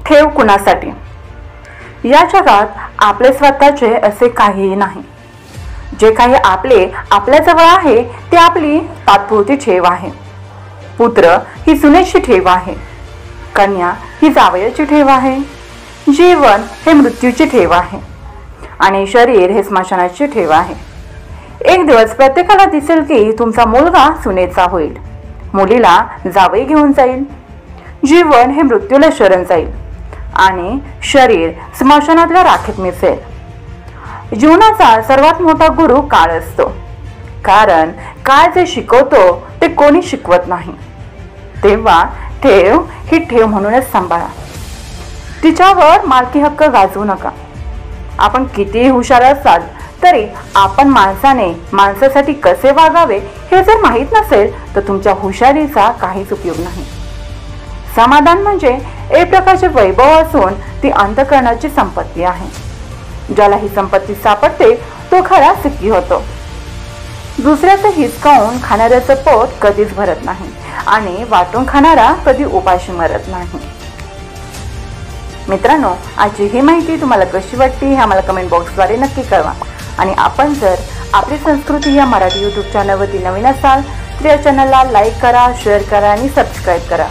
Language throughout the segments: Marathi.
ठेव कुणासाठी? या जगात आपले स्वतःचे असे काहीही नाही. जे काही आपल्याजवळ आहे ते आपली तात्पुरती ठेव आहे. पुत्र ही सुनेची ठेव आहे. कन्या ही जावयाची ठेव आहे. जीवन हे मृत्यूची ठेव आहे आणि शरीर हे स्मशानाची ठेव आहे. एक दिवस प्रत्येकाला दिसेल की तुमचा मुलगा सुनेचा होईल, मुलीला जावई घेऊन जाईल. जीवन हे मृत्यूला शरण जाईल आणि शरीर स्मशानातल्या राखेत मिसळेल. जीवनाचा सर्वात मोठा गुरु काळ असतो, कारण काळ जे शिकवतो ते कोणी शिकवत नाही. तेव्हा ठेव ही ठेव म्हणूनच सांभाळा. तिच्यावर मालकी हक्क गाजवू नका. आपण कितीही हुशार असाल तरी आपण माणसासाठी कसे वागावे हे जर माहीत नसेल तर तुमच्या हुशारीचा काहीच उपयोग नाही. समाधान म्हणजे एक प्रकारचे वैभव असून ती अंतःकरणाची संपत्ती आहे. ज्याला ही संपत्ती सापडते तो खरा सुखी होतो. दुसऱ्याचं हिसकावून खाणाऱ्याचं पोट कधीच भरत नाही आणि वाटून खाणारा कधी उपाशी मरत नाही. मित्रांनो, आजची ही माहिती तुम्हाला कशी वाटली हे आम्हाला कमेंट बॉक्सद्वारे नक्की कळवा. आणि आपण जर आपली संस्कृती या मराठी यूट्यूब चॅनलवरती नवीन असाल तर या चॅनलला लाईक करा, शेअर करा आणि सबस्क्राईब करा,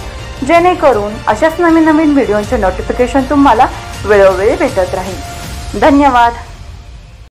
जेणेकरून अशाच नवीन व्हिडिओचे नोटिफिकेशन तुम्हाला वेळोवेळी भेटत राहील. धन्यवाद.